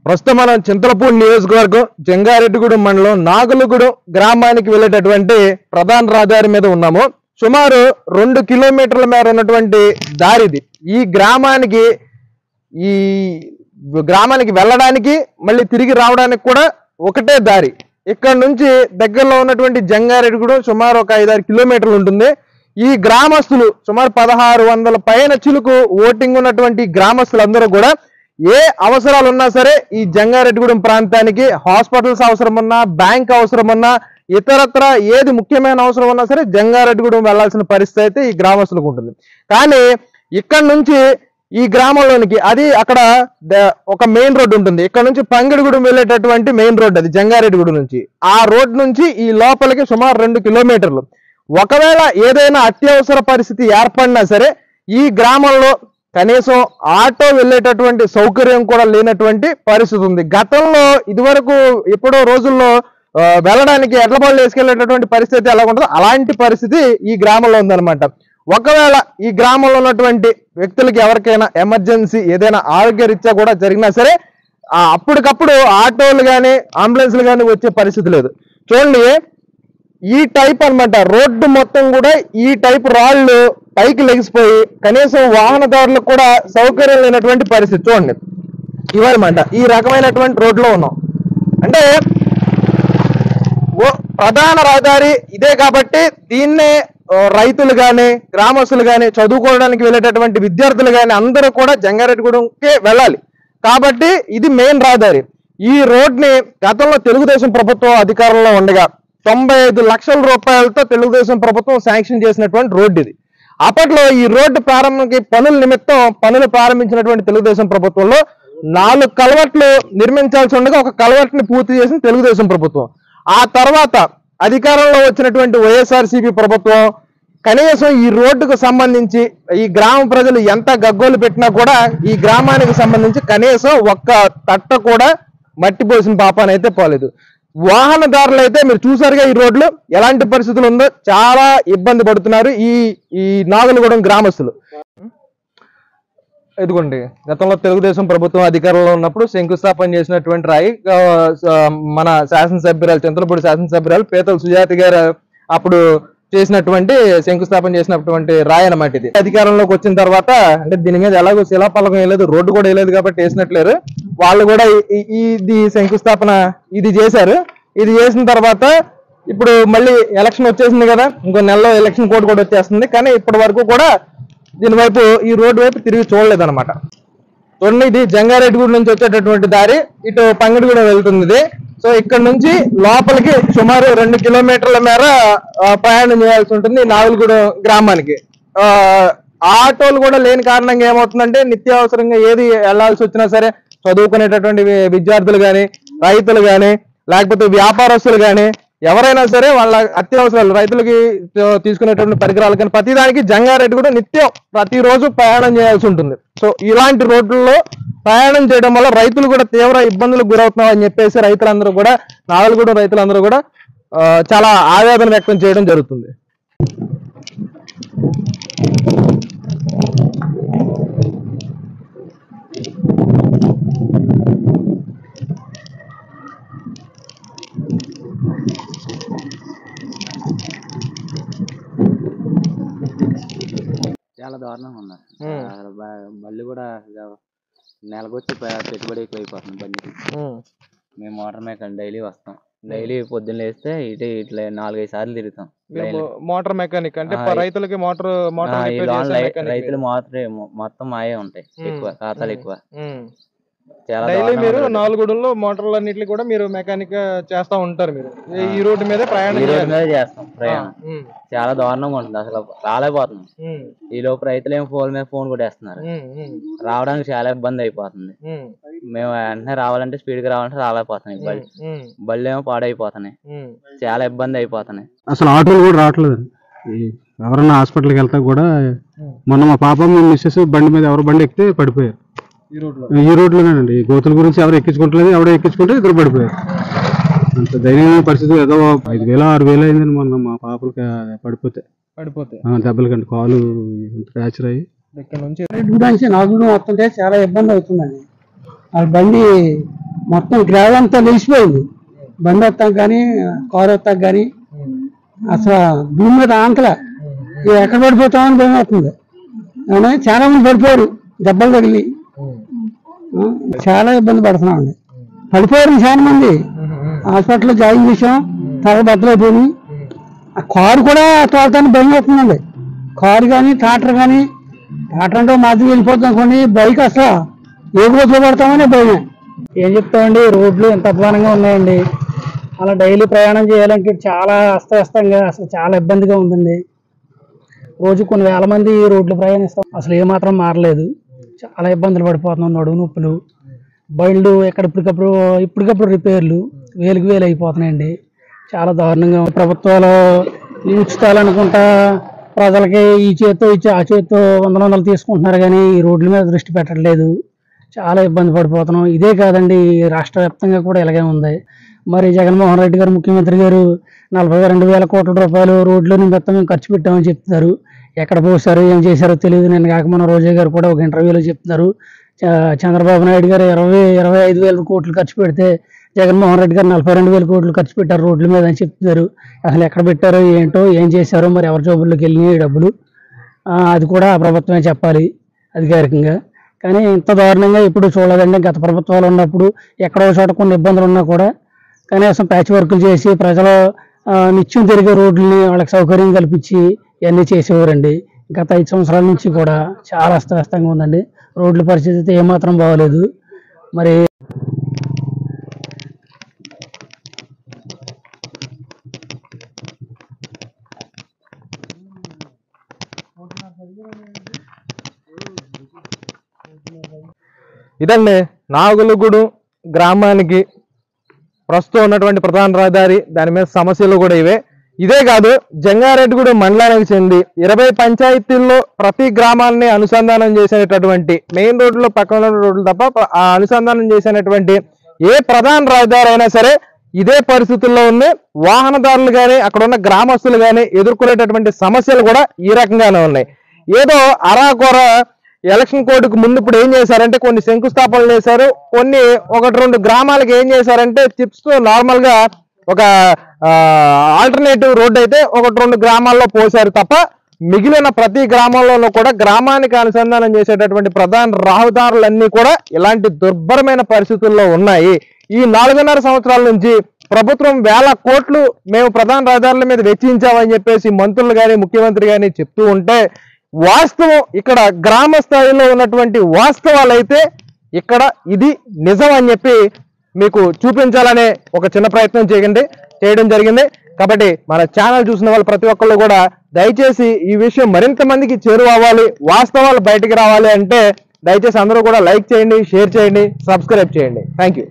ప్రస్తుతం మనం చింతలపూడి నియోజకవర్గం జంగారెడ్డిగూడెం మండలం నాగులగూడెం గ్రామానికి వెళ్ళేటటువంటి ప్రధాన రహదారి మీద ఉన్నాము. సుమారు 2 కిలోమీటర్ల మేర ఉన్నటువంటి దారిది. ఈ గ్రామానికి వెళ్ళడానికి మళ్ళీ తిరిగి రావడానికి కూడా ఒకటే దారి. ఇక్కడ నుంచి దగ్గరలో ఉన్నటువంటి జంగారెడ్డిగూడెం సుమారు ఒక 5-6 కిలోమీటర్లు ఉంటుంది. ఈ గ్రామస్తులు సుమారు 1600 పైన చిలుకు ఓటింగ్ ఉన్నటువంటి గ్రామస్తులందరూ కూడా ఏ అవసరాలు ఉన్నా సరే ఈ జంగారెడ్డిగూడెం ప్రాంతానికి హాస్పిటల్స్ అవసరం ఉన్నా, బ్యాంక్ అవసరం ఉన్నా, ఇతరత్ర ఏది ముఖ్యమైన అవసరం ఉన్నా సరే జంగారెడ్డిగూడెం వెళ్లాల్సిన పరిస్థితి అయితే ఈ గ్రామస్తులకు ఉంటుంది. కానీ ఇక్కడ నుంచి ఈ గ్రామంలోనికి అది అక్కడ ఒక మెయిన్ రోడ్డు ఉంటుంది. ఇక్కడ నుంచి పంగిడిగూడెం వెళ్ళేటటువంటి మెయిన్ రోడ్డు అది జంగారెడ్డిగూడెం నుంచి. ఆ రోడ్ నుంచి ఈ లోపలికి సుమారు 2 కిలోమీటర్లు. ఒకవేళ ఏదైనా అత్యవసర పరిస్థితి ఏర్పడినా సరే ఈ గ్రామంలో కనీసం ఆటో వెళ్ళేటటువంటి సౌకర్యం కూడా లేనటువంటి పరిస్థితి ఉంది. గతంలో ఇదివరకు ఎప్పుడో రోజుల్లో వెళ్ళడానికి ఎడ్ల బళ్ళు వేసుకెళ్లేటటువంటి పరిస్థితి ఎలా ఉంటుందో అలాంటి పరిస్థితి ఈ గ్రామంలో ఉందన్నమాట. ఒకవేళ ఈ గ్రామంలో ఉన్నటువంటి వ్యక్తులకి ఎవరికైనా ఎమర్జెన్సీ ఏదైనా ఆరోగ్యరీత్యా కూడా జరిగినా సరే అప్పటికప్పుడు ఆటోలు కానీ అంబులెన్స్లు కానీ వచ్చే పరిస్థితి లేదు. చూడండి, ఈ టైప్ అన్నమాట రోడ్డు మొత్తం కూడా ఈ టైప్ రాళ్ళు పైకి లెగిసిపోయి కనీసం వాహనదారులకు కూడా సౌకర్యం లేనటువంటి పరిస్థితి. చూడండి, ఇవన్నమాట ఈ రకమైనటువంటి రోడ్లో ఉన్నాం. అంటే ప్రధాన రహదారి ఇదే కాబట్టి దీన్నే రైతులు కానీ గ్రామస్తులు కానీ చదువుకోవడానికి వెళ్ళేటటువంటి విద్యార్థులు కానీ అందరూ కూడా జంగారెడ్డిగూడెంకే వెళ్ళాలి కాబట్టి ఇది మెయిన్ రహదారి. ఈ రోడ్ని గతంలో తెలుగుదేశం ప్రభుత్వం అధికారంలో ఉండగా 95 లక్షల రూపాయలతో తెలుగుదేశం ప్రభుత్వం శాంక్షన్ చేసినటువంటి రోడ్డు ఇది. అప్పట్లో ఈ రోడ్డు పనుల నిమిత్తం పనులు ప్రారంభించినటువంటి తెలుగుదేశం ప్రభుత్వంలో 4 కల్వర్ట్లు నిర్మించాల్సి ఉండగా ఒక కల్వర్ట్ని పూర్తి చేసిన తెలుగుదేశం ప్రభుత్వం. ఆ తర్వాత అధికారంలో వచ్చినటువంటి వైఎస్ఆర్సీపీ ప్రభుత్వం కనీసం ఈ రోడ్డుకు సంబంధించి ఈ గ్రామ ప్రజలు ఎంత గగ్గోలు పెట్టినా కూడా ఈ గ్రామానికి సంబంధించి కనీసం ఒక్క తట్ట కూడా మట్టి పోసిన పాపానైతే పోలేదు. వాహనదారులు అయితే మీరు చూసారుగా ఈ రోడ్లు ఎలాంటి పరిస్థితులు ఉందో చాలా ఇబ్బంది పడుతున్నారు ఈ నాగులగూడెం గ్రామస్తులు. ఇదిగోండి, గతంలో తెలుగుదేశం ప్రభుత్వం అధికారంలో ఉన్నప్పుడు శంకుస్థాపన చేసినటువంటి రాయి మన శాసనసభ్యురాలు చింతలపూడి శాసనసభ్యురాలు పేతల సుజాత గారు అప్పుడు చేసినటువంటి శంకుస్థాపన చేసినటువంటి రాయి అన్నమాట ఇది. అధికారంలోకి వచ్చిన తర్వాత అంటే దీని మీద ఎలాగో శిలాపలకం వేయలేదు, రోడ్డు కూడా వేయలేదు కాబట్టి వేసినట్లేరు. వాళ్ళు కూడా ఇది శంకుస్థాపన ఇది చేశారు. ఇది చేసిన తర్వాత ఇప్పుడు మళ్ళీ ఎలక్షన్ వచ్చేసింది కదా, ఇంకో నెలలో ఎలక్షన్ కోడ్ కూడా వచ్చేస్తుంది. కానీ ఇప్పటి వరకు కూడా దీని వైపు ఈ రోడ్డు వైపు తిరిగి చూడలేదు అనమాట. చూడండి, ఇది జంగారెడ్డిగూడెం నుంచి వచ్చేటటువంటి దారి, ఇటు పంగిడిగూడెం వెళ్తుంది. సో ఇక్కడ నుంచి లోపలికి సుమారు 2 కిలోమీటర్ల మేర ప్రయాణం చేయాల్సి ఉంటుంది నాగులగూడెం గ్రామానికి. ఆటోలు కూడా లేని కారణంగా ఏమవుతుందంటే నిత్యావసరంగా ఏది వెళ్లాల్సి వచ్చినా సరే చదువుకునేటటువంటి విద్యార్థులు కానీ, రైతులు కానీ, లేకపోతే వ్యాపారస్తులు కానీ ఎవరైనా సరే వాళ్ళ అత్యవసరాలు రైతులకి తీసుకునేటువంటి పరికరాలు కానీ ప్రతిదానికి జంగారెడ్డిగూడెం నిత్యం ప్రతిరోజు ప్రయాణం చేయాల్సి ఉంటుంది. సో ఇలాంటి రోడ్లలో ప్రయాణం చేయడం వల్ల రైతులు కూడా తీవ్ర ఇబ్బందులకు గురవుతున్నాం అని చెప్పేసి రైతులందరూ కూడా నాగులగూడెం రైతులందరూ కూడా చాలా ఆవేదన వ్యక్తం చేయడం జరుగుతుంది. చాలా దారుణంగా ఉన్నారు. బళ్ళు కూడా నెలకొచ్చి పెట్టుబడి ఎక్కువ అయిపోతుంది బండికి. మేము మోటార్ మెకానిక్ డైలీ వస్తాం. డైలీ పొద్దున్న లేస్తే ఇట్లా 4-5 సార్లు తిరుగుతాం. మోటార్ మెకానిక్ అంటే రైతులకి రైతులు మొత్తం మాయే ఉంటాయి, ఎక్కువ ఖాతాలు ఎక్కువ. డైలీ మీరు నాగులగూడెంలో మోటార్లు అన్నిటిని కూడా మీరు మెకానిక్ చేస్తా ఉంటారు. మీరు ఈ రోడ్డు మీద చేస్తాం ప్రయాణం. చాలా దారుణంగా ఉంటుంది, అసలు రాలేకపోతున్నాం. ఈ లోపు రైతులు ఏమో ఫోన్ మీద ఫోన్ కొట్టేస్తున్నారు. రావడానికి చాలా ఇబ్బంది అయిపోతుంది. మేము వెంటనే రావాలంటే స్పీడ్ గా రావాలంటే రాలేకపోతున్నాయి. బళ్ళు ఏమో పాడైపోతున్నాయి, చాలా ఇబ్బంది అయిపోతున్నాయి. అసలు ఆటోలు కూడా రావట్లేదు. ఎవరన్నా హాస్పిటల్కి వెళ్తా కూడా మొన్న మా పాప మిస్సెస్ బండి మీద ఎవరు బండి ఎక్కితే పడిపోయారు. ఈ రోడ్లోనేనండి. గోతుల గురించి ఎవరు ఎక్కించుకుంటలేదు, ఎవడో ఎక్కించుకుంటే ఇద్దరు పడిపోయారు. అంత దయనీయమైన పరిస్థితి. ఏదో 5,000-6,000 అయిందండి మొన్న మా పాపలకి పడిపోతే దెబ్బలకండి కాలు ఫ్రాక్చర్ అయ్యి. ఇక్కడ నుంచి నాగులగూడెం వస్తుంటే చాలా ఇబ్బంది అవుతుందండి. ఆ బండి మొత్తం గ్రావెల్ అంతా నిలిచిపోయింది. బండి వస్తాం కానీ కారు వస్తాం కానీ అసలు భూమి మీద ఆంతలా ఎక్కడ పడిపోతామని భయం అవుతుంది. కానీ చాలా మంది పడిపోయారు, దెబ్బలు తగిలి చాలా ఇబ్బంది పడుతున్నామండి. పడిపోయారు చాలా మంది, హాస్పిటల్లో జాయిన్ చేసాం, తల బద్దలైపోయింది. ఆ కారు కూడా తోలతానికి భయం అవుతుందండి. కారు కానీ ట్రాక్టర్ కానీ, ట్రాక్టర్ అంటే మాది వెళ్ళిపోతుంది అనుకోండి, బైక్ అసలు ఏ రోజులో పడతామని భయమే. ఏం చెప్తామండి, రోడ్లు ఎంత అధ్వానంగా ఉన్నాయండి. అలా డైలీ ప్రయాణం చేయాలంటే చాలా అస్తవ్యస్తంగా అసలు చాలా ఇబ్బందిగా ఉందండి. రోజు కొన్ని వేల మంది రోడ్లు ప్రయాణిస్తాం, అసలు ఏమాత్రం మారలేదు. చాలా ఇబ్బందులు పడిపోతున్నాం, నడుము నొప్పులు, బళ్ళు ఇప్పటికప్పుడు రిపేర్లు వేలకు వేలు అయిపోతున్నాయండి. చాలా దారుణంగా ప్రభుత్వాలు ఉచితాలనుకుంటా ప్రజలకి ఈ చేత్తో ఇచ్చి ఆ చేత్తో వందలు తీసుకుంటున్నారు కానీ ఈ రోడ్ల మీద దృష్టి పెట్టట్లేదు. చాలా ఇబ్బంది పడిపోతున్నాం. ఇదే కాదండి, రాష్ట్ర వ్యాప్తంగా కూడా ఇలాగే ఉంది. మరి జగన్మోహన్ రెడ్డి గారు ముఖ్యమంత్రి గారు 42,000 కోట్ల రూపాయలు రోడ్లు నిమిత్తం మేము ఖర్చు పెట్టామని చెప్తున్నారు. ఎక్కడ పోసారు ఏం చేశారో తెలియదు. నేను కాక మన రోజా గారు కూడా ఒక ఇంటర్వ్యూలో చెప్తున్నారు, చంద్రబాబు నాయుడు గారు 25,000 కోట్లు ఖర్చు పెడితే జగన్మోహన్ రెడ్డి గారు 42,000 కోట్లు ఖర్చు పెట్టారు రోడ్ల మీద అని చెప్తున్నారు. అసలు ఎక్కడ పెట్టారో ఏంటో, ఏం చేశారో, మరి ఎవరి జోబుల్లోకి వెళ్ళినాయి డబ్బులు, అది కూడా ప్రభుత్వమే చెప్పాలి అధికారికంగా. కానీ ఇంత దారుణంగా ఇప్పుడు చూడలేదండి. గత ప్రభుత్వాలు ఉన్నప్పుడు ఎక్కడో చోట కొన్ని ఇబ్బందులు ఉన్నా కూడా కనీసం ప్యాచ్ వర్కులు చేసి ప్రజలు నిత్యం తిరిగే రోడ్లని వాళ్ళకి సౌకర్యం కల్పించి ఇవన్నీ చేసేవారండి. గత 5 సంవత్సరాల నుంచి కూడా చాలా అస్తవ్యస్తంగా ఉందండి. రోడ్ల పరిస్థితి అయితే ఏమాత్రం బాగోలేదు. మరి ఇదండి నాగులగూడెం గ్రామానికి ప్రస్తుతం ఉన్నటువంటి ప్రధాన రహదారి, దాని మీద సమస్యలు కూడా ఇవే. ఇదే కాదు, జంగారెడ్డిగూడెం మండలానికి చెంది 20 పంచాయతీల్లో ప్రతి గ్రామాన్ని అనుసంధానం చేసేటటువంటి మెయిన్ రోడ్లు పక్కన రోడ్లు తప్ప ఆ అనుసంధానం చేసేటటువంటి ఏ ప్రధాన రహదారి అయినా సరే ఇదే పరిస్థితుల్లో ఉంది. వాహనదారులు కానీ అక్కడ ఉన్న గ్రామస్తులు కానీ ఎదుర్కొనేటటువంటి సమస్యలు కూడా ఈ రకంగానే ఉన్నాయి. ఏదో అరాకొర ఎలక్షన్ కోడ్కు ముందు ఇప్పుడు ఏం చేశారంటే కొన్ని శంకుస్థాపనలు చేశారు, కొన్ని 1-2 గ్రామాలకు ఏం చేశారంటే చిప్స్ నార్మల్ గా ఒక ఆల్టర్నేటివ్ రోడ్డు అయితే 1-2 గ్రామాల్లో పోశారు తప్ప మిగిలిన ప్రతి గ్రామంలోనూ కూడా గ్రామానికి అనుసంధానం చేసేటటువంటి ప్రధాన రహదారులన్నీ కూడా ఇలాంటి దుర్భరమైన పరిస్థితుల్లో ఉన్నాయి. ఈ 4.5 సంవత్సరాల నుంచి ప్రభుత్వం వేల కోట్లు మేము ప్రధాన రహదారుల మీద వెచ్చించామని చెప్పేసి మంత్రులు కానీ ముఖ్యమంత్రి కానీ చెప్తూ ఉంటే, వాస్తవం ఇక్కడ గ్రామ స్థాయిలో ఉన్నటువంటి వాస్తవాలు అయితే ఇక్కడ ఇది నిజం అని చెప్పి మీకు చూపించాలనే ఒక చిన్న ప్రయత్నం చేయడం జరిగింది. కాబట్టి మన ఛానల్ చూసిన వాళ్ళు ప్రతి ఒక్కళ్ళు కూడా దయచేసి ఈ విషయం మరింత మందికి చేరువవ్వాలి, వాస్తవాలు బయటికి రావాలి అంటే దయచేసి అందరూ కూడా లైక్ చేయండి, షేర్ చేయండి, సబ్స్క్రైబ్ చేయండి. Thank you.